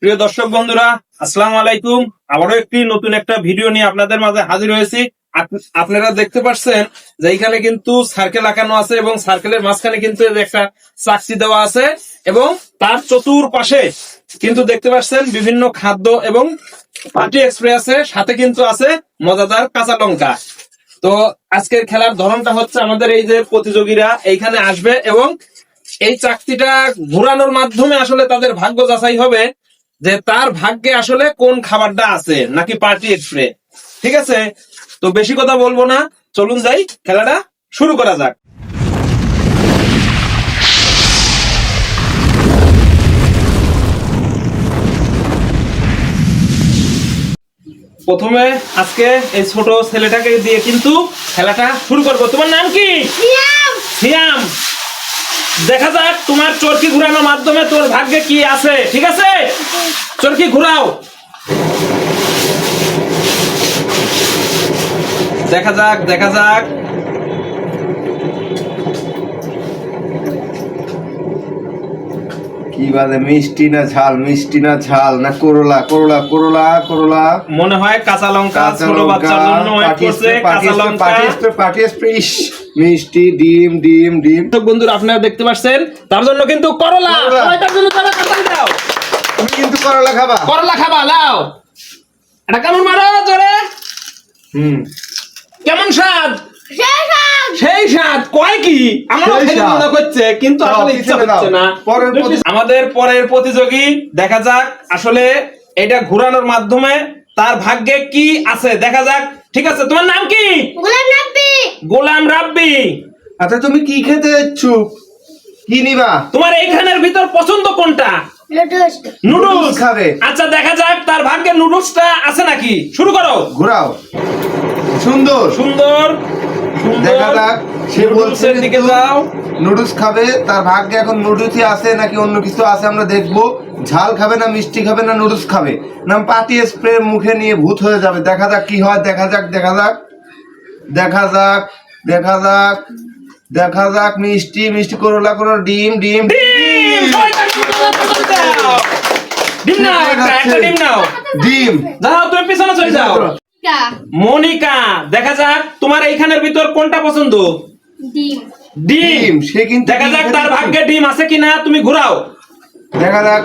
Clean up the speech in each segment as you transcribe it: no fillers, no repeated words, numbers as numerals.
প্রিয় দর্শক বন্ধুরা, আসসালামু আলাইকুম। আবারও একটি নতুন একটা ভিডিও নিয়ে আপনাদের মাঝে হাজির হয়েছি। আপনারা দেখতে পাচ্ছেন যে এখানে কিন্তু সার্কেল আঁকানো আছে এবং সার্কেলের মাঝখানে কিন্তু একটা চাকতি দেওয়া আছে এবং তার চতুর্পাশে কিন্তু দেখতে পাচ্ছেন বিভিন্ন খাদ্য এবং পার্টি স্প্রে আছে, সাথে কিন্তু আছে মজাদার কাঁচা লঙ্কা। তো আজকের খেলার ধরনটা হচ্ছে, আমাদের এই যে প্রতিযোগীরা এইখানে আসবে এবং এই চাকতিটা ঘোরানোর মাধ্যমে আসলে তাদের ভাগ্য যাচাই হবে যে তার ভাগ্যে আসলে কোন খাবারটা আছে নাকি পার্টি স্প্রে। ঠিক আছে, তো বেশি কথা বলবো না, চলুন যাই, খেলাটা শুরু করা যাক। প্রথমে আজকে এই ছোট ছেলেটাকে দিয়ে কিন্তু খেলাটা শুরু করবো। তোমার নাম কি? সিয়াম। দেখা যাক তোমার চরকি ঘুরানোর মাধ্যমে তোর ভাগ্যে কি আছে। ঠিক আছে, চরকি ঘুরাও, দেখা যাক দেখা যাক। কি বাজে, মিষ্টি না ঝাল, মিষ্টি না ঝাল, না করলা করলা করলা করলা। মনে হয় কাঁচা লঙ্কা, ছোট বাচ্চার জন্য ওয়েট করছে কাঁচা লঙ্কা। পাটি স্প্রিশ, মিষ্টি, ডিম ডিম ডিম। তো বন্ধুরা, আপনারা দেখতে পাচ্ছেন তার জন্য কিন্তু করলা। সবাইটার জন্য তারা কাঁচালি দাও। তুমি কিন্তু করলা খাবা, করলা খাবা, লাও। এটা কেমন মারো জোরে। কেমন স্বাদ? সেই স্বাদ কয় কি আমারও খেতে মনে করছে, কিন্তু আসলে ইচ্ছা হচ্ছে না। আমাদের পরের প্রতিযোগী, দেখা যাক আসলে এটা ঘোরানোর মাধ্যমে তার ভাগ্যে কি আছে, দেখা যাক। ঠিক আছে, তোমার নাম কি? গোলাম রাব্বি। গোলাম রাব্বি। আচ্ছা, তুমি কি খেতে ইচ্ছুক, কি নিবা? তোমার এইখানের ভিতর পছন্দ কোনটা? নুডলস। নুডলস খাবে। আচ্ছা, দেখা যাক তার ভাগ্যে নুডলসটা আছে নাকি। শুরু করো, ঘোরাও। সুন্দর সুন্দর দেখা যাক। সে বলছে নুডলসের দিকে যাও। নুডলস খাবে, তার ভাগ্যে এখন নুডলসই আছে নাকি অন্য কিছু আছে আমরা দেখবো। ঝাল খাবে না মিষ্টি খাবে না নুডলস খাবে না পাটি স্প্রে মুখে নিয়ে ভূত হয়ে যাবে। দেখা যাক কি হয়, দেখা যাক দেখা যাক দেখা যাক দেখা যাক দেখা যাক। মিষ্টি মিষ্টি করলা করলা, ডিম ডিম ডিম নাও, একটা ডিম নাও। ডিম। যাও, তুমি পিছনে চলে যাও। মনিকা, দেখা যাক তোমার এইখানের ভিতর কোনটা পছন্দ? ডিম। ডিম। সে কিন্তু দেখা যাক তার ভাগ্যে ডিম আছে কিনা, তুমি ঘুরাও। দেখা যাক।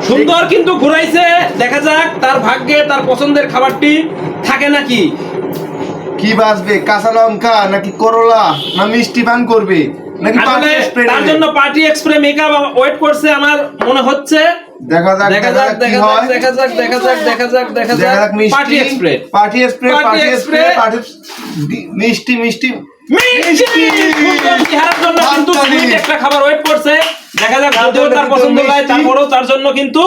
সুন্দর কিন্তু ঘুরাইছে। দেখা যাক তার ভাগ্যে তার পছন্দের খাবারটি থাকে নাকি। কি বাঁচবে, কাঁচা লঙ্কা নাকি করলা না মিষ্টি পান করবে নাকি পাটি স্প্রে? তার জন্য পার্টি স্প্রে মেকআপ ওয়েট করছে আমার মনে হচ্ছে। দেখা যাক দেখা যাক দেখা যাক দেখা যাক দেখা যাক দেখা যাক দেখা যাক। পার্টি স্প্রে পাটি স্প্রে পাটি স্প্রে মিষ্টি মিষ্টি মিষ্টি। ইহার জন্য কিন্তু সুইট একটা খাবার ওয়েট করছে। দেখা যাক, যদিও তার পছন্দ নয় তারপরেও তার জন্য কিন্তু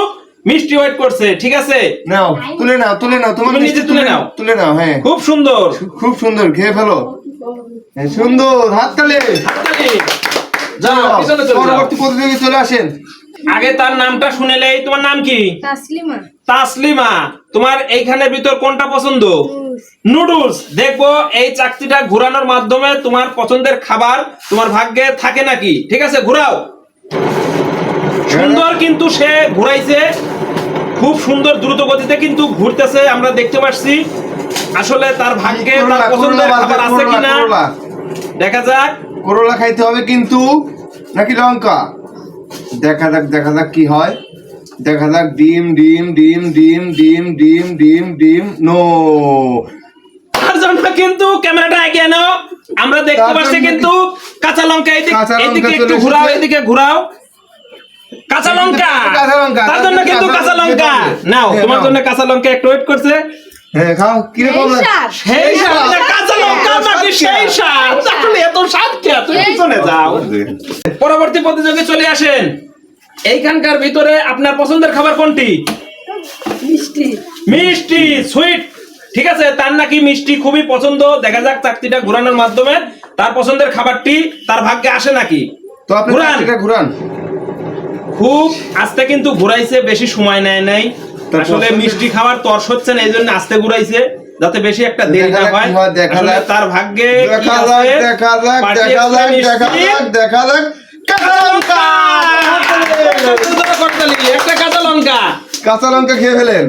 মিষ্টি ওয়েট করছে। ঠিক আছে, নাও, তুলে নাও তুলে নাও, তোমার তুমি নিজে তুলে নাও। তুলে নাও। হ্যাঁ, খুব সুন্দর খুব সুন্দর, খেয়ে ফেলো। হ্যাঁ, সুন্দর, হাততালি। যাও, পিছনে চলে যাও। পরবর্তী প্রতিযোগী চলে আসেন। আগে তার নামটা শুনেলেই। তোমার নাম কি? তাসলিমা। তাসলিমা। তোমার এইখানের ভিতর কোনটা পছন্দ? নুডলস। দেখবো এই চাকতিটা ঘোরানোর মাধ্যমে তোমার পছন্দের খাবার তোমার ভাগ্যে থাকে নাকি। ঠিক আছে, ঘোরাও। সুন্দর কিন্তু সে ঘুরাইছে, খুব সুন্দর দ্রুত গতিতে কিন্তু ঘুরতেছে, আমরা দেখতে পাচ্ছি। আসলে তার ভাগ্যে তার পছন্দের খাবার আছে কিনা দেখা যাক। করলা খাইতে হবে কিন্তু নাকি লঙ্কা, দেখা যাক দেখা যাক কি হয়। দেখা যাক। ডিম ডিম ডিম ডিম ডিম ডিম ডিম ডিম। নো, তার জন্য কিন্তু ক্যামেরাটা এগিয়ে নাও, আমরা দেখতে পাচ্ছি কিন্তু কাঁচা লঙ্কা। এদিকে একটু ঘোরাও, এদিকে ঘোরাও। কাঁচা লঙ্কা, তার জন্য কিন্তু কাঁচা লঙ্কা নাও। তোমার জন্য কাঁচা লঙ্কা একটু ওয়েট করছে। হ্যাঁ, খাও। কিরকম সেই স্বাদ, কাঁচা লঙ্কা নাকি সেই স্বাদ? আসলে এত স্বাদ কে? তুমি পিছনে যাও। পরবর্তী প্রতিযোগী চলে আসেন। এইখানকার ভিতরে আপনার পছন্দের খাবার কোনটি? মিষ্টি। মিষ্টি, সুইট। ঠিক আছে, তার নাকি মিষ্টি খুবই পছন্দ। দেখা যাক চাকতিটা ঘোরানোর মাধ্যমে তার পছন্দের খাবারটি তার ভাগ্যে আসে নাকি। তো আপনি ঘুরান। খুব আস্তে কিন্তু ঘুরাইছে, বেশি সময় নেয় নাই। আসলে মিষ্টি খাবার তর্স হচ্ছে না, এই জন্য আস্তে ঘুরাইছে যাতে বেশি একটা দেরি না হয়। আসলে তার ভাগ্যে দেখা যাক দেখা যাক দেখা যাক দেখা যাক দেখা যাক। কাঁচা লঙ্কা, একটা কাঁচা লঙ্কা। কাঁচা লঙ্কা খেয়ে ফেলেন।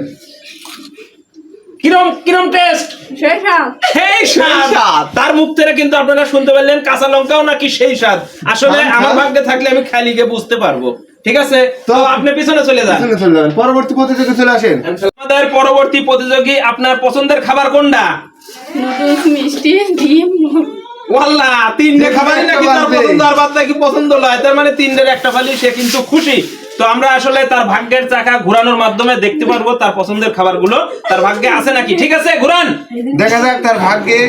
কিরম কিরম টেস্ট? সেই স্বাদ। সেই স্বাদ। তার মুখ থেকে কিন্তু আপনারা শুনতে পারলেন কাঁচা লঙ্কাও নাকি সেই স্বাদ। আসলে আমার ভাগ্যে থাকলে আমি খালি গিয়ে বুঝতে পারবো। ঠিক আছে, তো আপনি পিছনে চলে যান। পিছনে চলে যাবেন, পরবর্তী প্রতিযোগী চলে আসেন। আমাদের পরবর্তী প্রতিযোগী, আপনার পছন্দের খাবার কোনটা? নুডলস, মিষ্টি, ডিম। ওয়াল্লাহ, তিনটে খাবারই নাকি তার পছন্দ, আর বাদ নাকি পছন্দ নয়। তার মানে তিনটের একটা ফালি সে কিন্তু খুশি। তো আমরা আসলে তার ভাগ্যের চাকা ঘোরানোর মাধ্যমে দেখতে পারবো তার পছন্দের খাবারগুলো তার ভাগ্যে আছে নাকি। ঠিক আছে, ঘুরান, দেখা যাক তার ভাগ্যে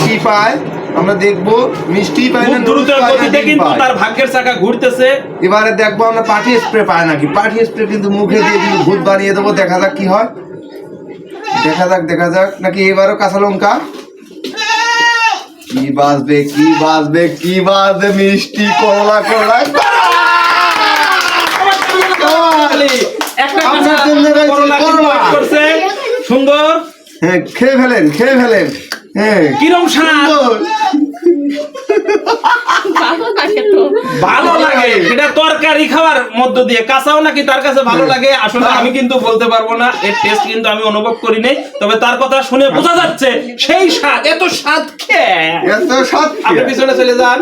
কি পায়। আমরা দেখবো মিষ্টি পায় না, খুব দ্রুত গতিতে কিন্তু তার ভাগ্যের চাকা ঘুরতেছে। এবারে দেখবো আমরা পার্টি স্প্রে পায় নাকি। পার্টি স্প্রে কিন্তু মুখে দিয়ে কিন্তু ভূত বানিয়ে দেবো। দেখা যাক কি হয়, দেখা যাক নাকি এবারও কাঁচা লঙ্কা। কি বাজবে, কি বাজবে, কি বাজবে, মিষ্টি করলা করলা। একটা আপনার কাঁচা জন্য রয়েছে করলা কিন্তু করলা। wait করছে। সুন্দর, হ্যাঁ, খেয়ে ফেলেন, খেয়ে ফেলেন। হ্যাঁ, কিরম স্বাদ? সুন্দর। ভালো লাগে, সেটা তরকারি খাওয়ার মধ্য দিয়ে। কাঁচাও নাকি তার কাছে ভালো লাগে। আসলে আমি কিন্তু বলতে পারবো না, এর টেস্ট কিন্তু আমি অনুভব করি নাই। তবে তার কথা শুনে বোঝা যাচ্ছে সেই স্বাদ, এত স্বাদ খেয়ে। এত স্বাদ আপনি খেয়ে। পিছনে চলে যান।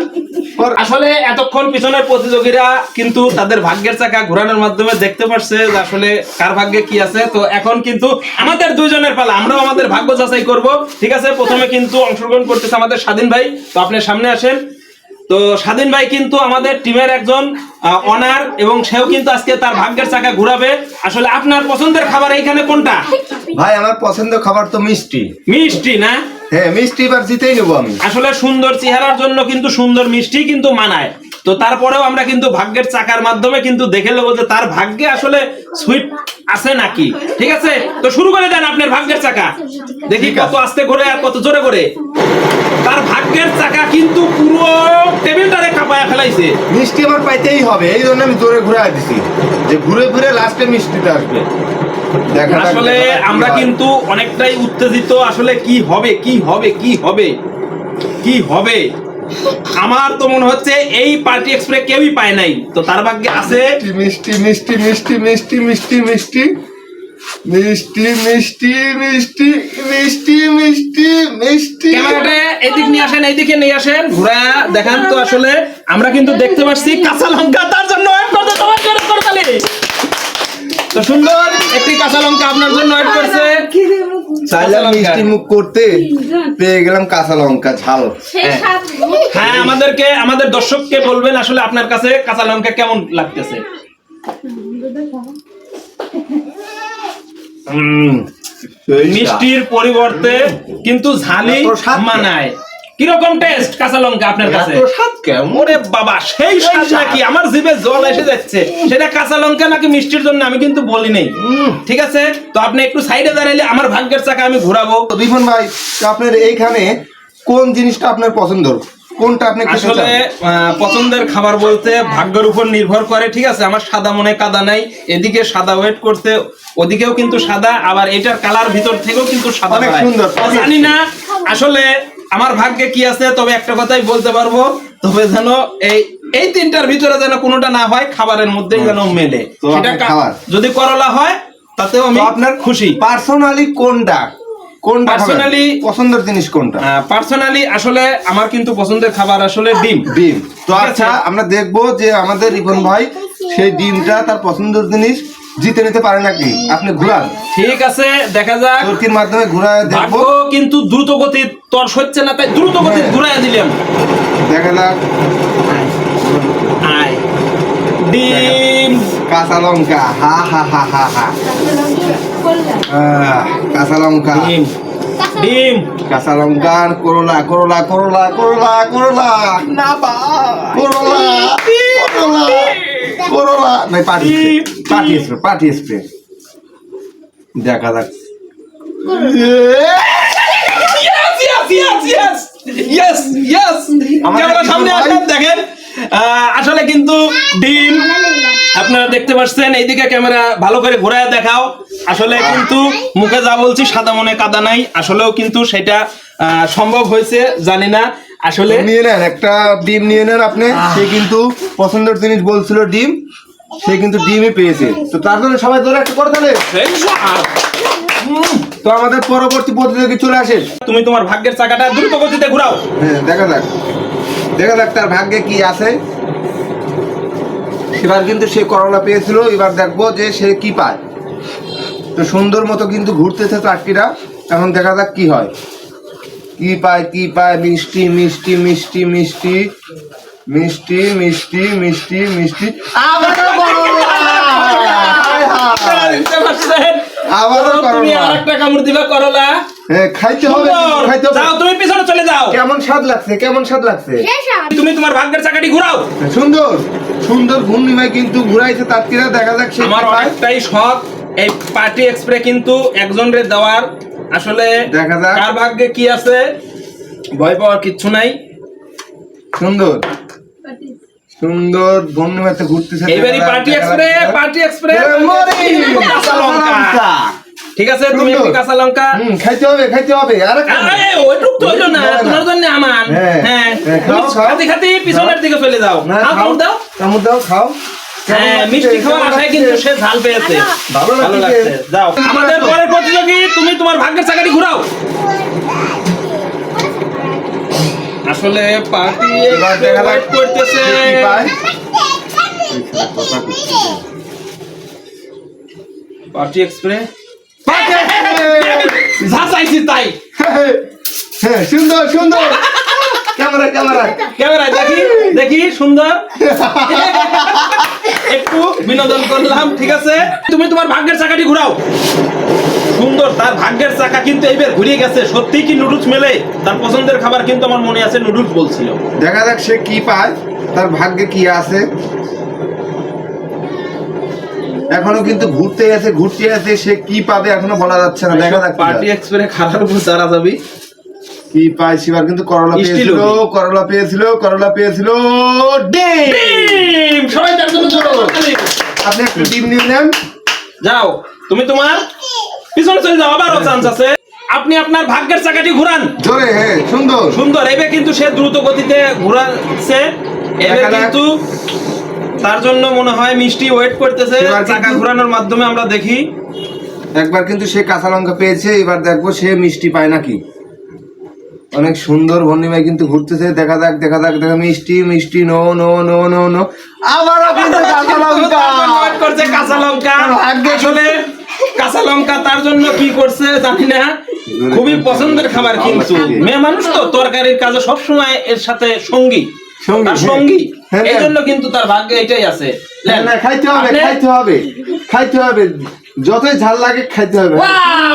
আসলে এতক্ষণ পিছনের প্রতিযোগীরা কিন্তু তাদের ভাগ্যের চাকা ঘোরানোর মাধ্যমে দেখতে পারছে যে আসলে কার ভাগ্যে কি আছে। তো এখন কিন্তু আমাদের দুইজনের পালা, আমরাও আমাদের ভাগ্য যাচাই করব। ঠিক আছে, প্রথমে কিন্তু অংশগ্রহণ করতেছে আমাদের স্বাধীন ভাই। তো আপনি সামনে আসেন। তো স্বাধীন ভাই কিন্তু আমাদের টিমের একজন অনার, এবং সেও কিন্তু আজকে তার ভাগ্যের চাকা ঘুরাবে। আসলে আপনার পছন্দের খাবার এইখানে কোনটা? ভাই আমার পছন্দ খাবার তো মিষ্টি। মিষ্টি না? হ্যাঁ, মিষ্টি এবার জিতেই নেবো আমি। আসলে সুন্দর চেহারার জন্য কিন্তু সুন্দর মিষ্টি কিন্তু মানায়। তো তারপরেও আমরা কিন্তু ভাগ্যের চাকার মাধ্যমে কিন্তু দেখে নেবো যে তার ভাগ্যে আসলে সুইট আছে নাকি। ঠিক আছে, তো শুরু করে দেন আপনার ভাগ্যের চাকা। দেখি কত আস্তে করে আর কত জোরে করে। তার ভাগ্যের চাকা কিন্তু পুরো টেবিলটারে কাঁপায়া ফেলাইছে। মিষ্টি আমার পাইতেই হবে, এই জন্য আমি জোরে ঘুরে দিছি যে ঘুরে ঘুরে লাস্টে মিষ্টিটা আসবে। দেখা যাক, আসলে দেখা যাক কি আমরা হয়। কিন্তু অনেকটাই উত্তেজিত। আসলে কি হবে, কি হবে, কি হবে, কি হবে। আমার তো মনে হচ্ছে এই পার্টি এক্সপ্রে কেউই পায় নাই। তো তার ভাগ্যে আছে মিষ্টি মিষ্টি মিষ্টি মিষ্টি মিষ্টি মিষ্টি মিষ্টি মিষ্টি মিষ্টি মিষ্টি মিষ্টি মিষ্টি। ক্যামেরাটা এদিক নিয়ে আসেন, এইদিকে নিয়ে আসেন, ঘুরা দেখান। তো আসলে আমরা কিন্তু দেখতে পাচ্ছি কাঁচা লঙ্কা তার জন্য ওয়েট করতে, তোমার জন্য করতালি। তো সুন্দর একটি কাঁচা লঙ্কা আপনার জন্য ওয়েট করছে। চাইলাম মিষ্টি মুখ করতে, পেয়ে গেলাম কাঁচা লঙ্কা ঝাল। সেই স্বাদ। হ্যাঁ, আমাদেরকে, আমাদের দর্শককে বলবেন আসলে আপনার কাছে কাঁচা লঙ্কা কেমন লাগতেছে। মিষ্টির পরিবর্তে কিন্তু ঝালি এত স্বাদ মানায়। কিরকম টেস্ট কাঁচা লঙ্কা আপনার কাছে? এত স্বাদ কেমন? ওরে বাবা, সেই স্বাদ নাকি? আমার জিভে জল এসে যাচ্ছে। সেটা কাঁচা লঙ্কা নাকি মিষ্টির জন্য আমি কিন্তু বলি নাই। ঠিক আছে, তো আপনি একটু সাইডে দাঁড়াইলে আমার ভাগ্যের চাকা আমি ঘোরাবো। তো রিপন ভাই, তো আপনার এইখানে কোন জিনিসটা আপনার পছন্দ, কোনটা আপনি খেতে আসলে চান? পছন্দের খাবার বলতে ভাগ্যের উপর নির্ভর করে। ঠিক আছে, আমার সাদা মনে কাদা নাই। এদিকে সাদা ওয়েট করতে, ওদিকেও কিন্তু সাদা, আবার এটার কালার ভিতর থেকেও কিন্তু সাদা। অনেক হয়। সুন্দর। জানি না আসলে আমার ভাগ্যে কি আছে, তবে একটা কথাই বলতে পারবো, তবে যেন এই তিনটার ভিতরে যেন কোনোটা না হয়, খাবারের মধ্যেই যেন মেলে। তো সেটা আপনার খাবার। যদি করলা হয় তাতেও আমি তো আপনার খুশি। পার্সোনালি কোনটা, কোনটা Personally পছন্দের জিনিস কোনটা? পার্সোনালি আসলে আমার কিন্তু পছন্দের খাবার আসলে ডিম। ডিম। তো ঠিক আছে? আচ্ছা, আমরা দেখবো যে আমাদের রিপন ভাই সেই ডিমটা তার পছন্দের জিনিস জিতে নিতে পারে নাকি। আপনি ঘুরান, ঠিক আছে, দেখা যাক। চরকির মাধ্যমে ঘুরায় ভাগ্য দেখবো। কিন্তু দ্রুত গতি তোর হচ্ছে না, তাই দ্রুত গতি হ্যাঁ। ঘুরাইয়া দিলাম। দেখা যাক। আয় ডিম। কাঁচা লঙ্কা, হা হা হা হা হা। কাঁচা লঙ্কা, ডিম, ডিম। কাঁচা লঙ্কা, করলা করলা করলা করলা করলা করলা করলা করলা নাই, পাটি স্প্রে, পাটি স্প্রে। দেখা যাক। ক্যামেরার সামনে আসেন, দেখেন। আসলে কিন্তু ডিম আপনারা দেখতে পাচ্ছেন। এইদিকে ক্যামেরা ভালো করে ঘোরায় দেখাও। আসলে কিন্তু মুখে যা বলছি সাদা মনে কাদা নাই। আসলেও কিন্তু সেটা সম্ভব হয়েছে, জানি না। আসলে নিয়ে নেন, একটা ডিম নিয়ে নেন আপনি। সে কিন্তু পছন্দের জিনিস বলছিল ডিম। সে কিন্তু ডিমই পেয়েছে। তো তার জন্য সবাই ধরে একটা করে তাহলে এই সব। তো আমাদের পরবর্তী প্রতিযোগী চলে আসে। তুমি তোমার ভাগ্যের চাকাটা দ্রুত গতিতে ঘুরাও। হ্যাঁ, দেখা যাক তার ভাগ্যে কি আছে। এবার কিন্তু সে করলা পেয়েছিল, এবার দেখবো যে সে কি পায়। তো সুন্দর মতো কিন্তু ঘুরতেছে চাকরিটা, এখন দেখা যাক কি হয়, কি পায়। মিষ্টি মিষ্টি মিষ্টি মিষ্টি মিষ্টি মিষ্টি মিষ্টি মিষ্টি আবারও করলা! হায় হায়! দেখতে পাচ্ছেন? আবারও তুমি করলা! আরেকটা কামড় দিবা করলা। হ্যাঁ, খাইতে হবে, সুন্দর। খাইতে হবে। যাও তুমি পিছনে চলে যাও। কেমন স্বাদ লাগছে, কেমন স্বাদ লাগছে? তুমি তোমার ভাগ্যের চাকাটি ঘুরাও। সুন্দর সুন্দর ঘূর্ণিমায় কিন্তু ঘুরাইছে তাঁতিরা, দেখা যাক সে আমার কি পায়। অনেকটাই শখ এই পার্টি এক্সপ্রে কিন্তু একজনের দেওয়ার। আসলে দেখা যাক। কার ভাগ্যে কি আছে ভয় পাওয়ার কিচ্ছু নাই। সুন্দর সুন্দর ঘূর্ণিমাতে ঘুরতেছে। এইবারই পার্টি এক্সপ্রে কাঁচা লঙ্কা। ঠিক আছে, তুমি সুন্দর। একটি কাঁচা লঙ্কা। খাইতে হবে আরে ওইটুক তো হইলো না, তোমার জন্য আমার। হ্যাঁ, হ্যাঁ, হ্যাঁ, খাও, খাও। খাতে খাতে পিছনের দিকে চলে যাও। না, খাও, খাও দাও। কামড় দাও, খাও। হ্যাঁ, কেমন মিষ্টি লাগছে? খাওয়ার কেমন আশায় লাগছে? কিন্তু সে ঝাল পেয়েছে। ভালো ভালো লাগছে। লাগছে। যাও, আমাদের পরের প্রতিযোগী, তুমি তোমার ভাগ্যের চাকাটি ঘুরাও। আসলে পার্টি এবার দেখা যাক করতেছে। সে কি পায়। পার্টি এক্সপ্রে পার্টি যা চাইছি তাই। হ্যাঁ, সুন্দর সুন্দর। ক্যামেরা ক্যামেরায় দেখি সুন্দর। একটু বিনোদন করলাম, ঠিক আছে। তুমি তোমার ভাগ্যের চাকাটি ঘুরাও। সুন্দর, তার ভাগ্যের চাকা কিন্তু এইবার ঘুরিয়ে গেছে। সত্যি কি নুডলস মেলে? তার পছন্দের খাবার কিন্তু আমার মনে আছে, নুডলস বলছিল। দেখা যাক সে কি পায়, তার ভাগ্যে কি আছে। এখনো কিন্তু ঘুরতে আছে, সে কি পাবে এখনো বলা যাচ্ছে না। দেখা যাক পার্টি এক্সপ্রে খারাপ উপর দাঁড়া যাবি। কি পায়। সেবার কিন্তু মিষ্টি লোভী। করলা পেয়েছিল ডিম। ডিম! সবাই তার জন্য জোরে করতালি। আপনি একটু ডিম নিয়ে নেন। যাও, তুমি তোমার পিছনে চলে যাও, আবারও চান্স আছে। আপনি আপনার ভাগ্যের চাকাটি ঘুরান। জোরে, হ্যাঁ, সুন্দর। সুন্দর, এবে কিন্তু সে দ্রুত গতিতে ঘুরাচ্ছে। এবে দেখা যাক। কিন্তু তার জন্য মনে হয় মিষ্টি ওয়েট করতেছে। এবার কিন্তু- চাকা ঘোরানোর মাধ্যমে আমরা দেখি। একবার কিন্তু সে কাঁচা লঙ্কা পেয়েছে, এবার দেখবো সে মিষ্টি পায় নাকি। অনেক সুন্দর ভন্ডিমায় কিন্তু ঘুরতেছে। দেখা যাক মিষ্টি মিষ্টি no no no no no আবারও কিন্তু কাঁচা লঙ্কা। ওয়েট করছে কাঁচা লঙ্কা। ভাগ্যে আসলে কাঁচা লঙ্কা তার জন্য কি করছে জানি না, খুবই পছন্দের খাবার। কিন্তু মেয়ে মানুষ তো তরকারির কাজে সবসময় এর সাথে সঙ্গী, সঙ্গী, তার হ্যাঁ। সঙ্গী। হ্যাঁ, এই হ্যাঁ। জন্য কিন্তু তার ভাগ্যে এটাই আছে। না, না, খাইতে হবে যতই ঝাল লাগে খাইতে হবে। Wow!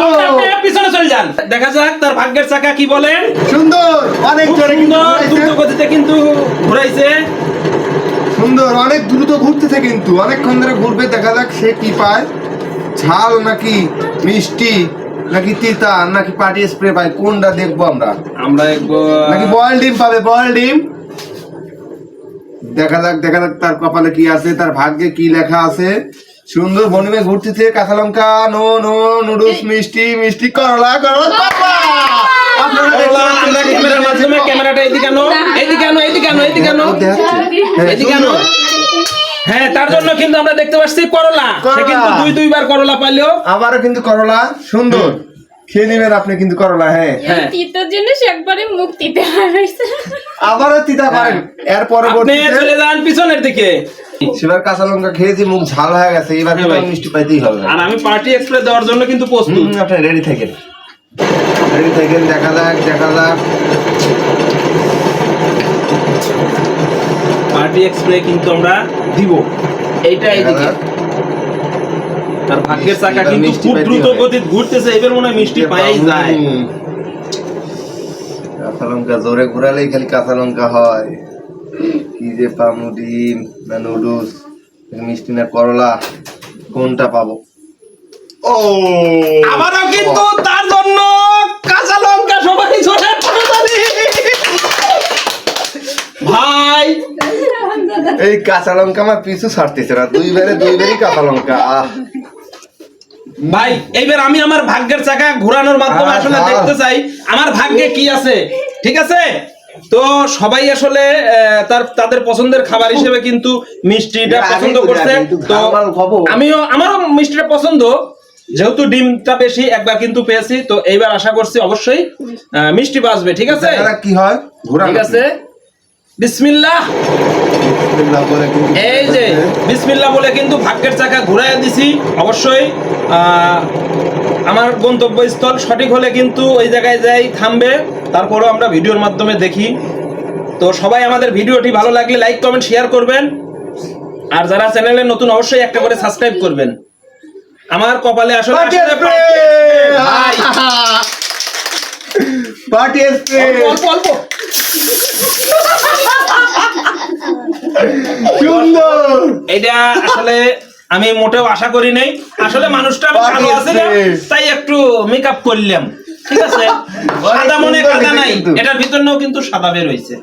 ও, আপনি পিছনে চলে যান, দেখা যাক তার ভাগ্যের চাকা কি বলে। সুন্দর, অনেক খুব জোরে কিন্তু সুন্দর, দ্রুত ঘুরাইছে। গতিতে কিন্তু ঘুরাইছে। সুন্দর, অনেক দ্রুত ঘুরতেছে কিন্তু অনেকক্ষণ ধরে ঘুরবে। দেখা যাক সে কি পায়, ঝাল নাকি মিষ্টি নাকি তিতা নাকি পার্টি স্প্রে পায়, কোনটা দেখবো আমরা। আমরা একবার নাকি বয়েল ডিম পাবে, বয়েল ডিম। দেখা যাক তার কপালে কি আছে, তার ভাগ্যে কি লেখা আছে। সুন্দর বনিমে ঘুরতেছে। কাঁচা লঙ্কা নো নো নুডলস মিষ্টি মিষ্টি করলা করলা আপনারা দেখতে করলা, পাচ্ছেন আমরা ক্যামেরার মাধ্যমে ক্যামেরাটা এদিকে আনো, এদিকে আনো, এদিকে আনো, এদিকে আনো, ও, দেখাচ্ছে। হ্যাঁ, এদিকে আনো। সুন্দর। হ্যাঁ, তার জন্য কিন্তু আমরা দেখতে পাচ্ছি করলা। সে করলা। কিন্তু দুইবার করলা পাইলো। আবারও কিন্তু করলা সুন্দর। খেয়ে নেবেন আপনি কিন্তু করলা। হ্যাঁ, হ্যাঁ, তিতার জিনিস একবারে মুখ দিতে হারাইছে। আবারও তিতা পারেন। এর আপনি পরবর্তীতে চলে যান পিছনের দিকে। সেবার কাঁচা লঙ্কা খেয়েছি, মুখ ঝাল হয়ে গেছে। এবার হ্যাঁ ভাই। মিষ্টি পাইতেই হবে। আর আমি পার্টি এক্সপ্রেস দেওয়ার জন্য কিন্তু প্রস্তুত। আপনি রেডি থাকেন। দেখা যাক পার্টি এক্সপ্রে কিন্তু আমরা দিব। এইটা এদিকে। তার ভাগ্যের চাকা এবার কিন্তু মিষ্টি খুব পাইতেই দ্রুত হবে। গতিতে ঘুরতেছে। এবার মনে হয় মিষ্টি পাই যায়। কাঁচা লঙ্কা জোরে ঘুরালেই খালি কাঁচা লঙ্কা হয়। কি যে পামু, ডিম না নুডলস, মিষ্টি না করলা, কোনটা পাবো? ও, আবারও কিন্তু তার জন্য কাঁচা লঙ্কা। সবাই জোরে করতালি। ভাই, এই কাঁচা লঙ্কা আমার পিছু ছাড়তেছে না। দুইবারই কাঁচা লঙ্কা। ভাই, এইবার আমি আমার ভাগ্যের চাকা ঘোরানোর মাধ্যমে আসলে দেখতে চাই আমার ভাগ্যে কি আছে। ঠিক আছে, তো সবাই আসলে তাদের পছন্দের খাবার হিসেবে কিন্তু মিষ্টিটা পছন্দ করছে। তো আমারও মিষ্টিটা পছন্দ, যেহেতু ডিমটা বেশি একবার কিন্তু পেয়েছি, তো এইবার আশা করছি অবশ্যই মিষ্টি বাজবে। ঠিক আছে, দেখা যাক কি হয়। ঠিক আছে, বিসমিল্লাহ। এই যে বিসমিল্লাহ বলে কিন্তু ভাগ্যের চাকা ঘুরাইয়া দিছি। অবশ্যই আমার গন্তব্যস্থল সঠিক হলে কিন্তু ওই জায়গায় যাই থামবে, তারপরেও আমরা ভিডিওর মাধ্যমে দেখি। তো সবাই আমাদের ভিডিওটি ভালো লাগলে লাইক কমেন্ট শেয়ার করবেন, আর যারা চ্যানেলে নতুন অবশ্যই একটা করে সাবস্ক্রাইব করবেন। আমার কপালে আসলে ভাই পার্টি স্প্রে অল্প অল্প সুন্দর। এটা আসলে আমি মোটেও আশা করি নাই। আসলে মানুষটা আমি ভালো আছে না, তাই একটু মেকআপ করলাম। ঠিক আছে, সাদা মনে কাদা নাই, এটার ভিতরেও কিন্তু সাদা বের হয়েছে।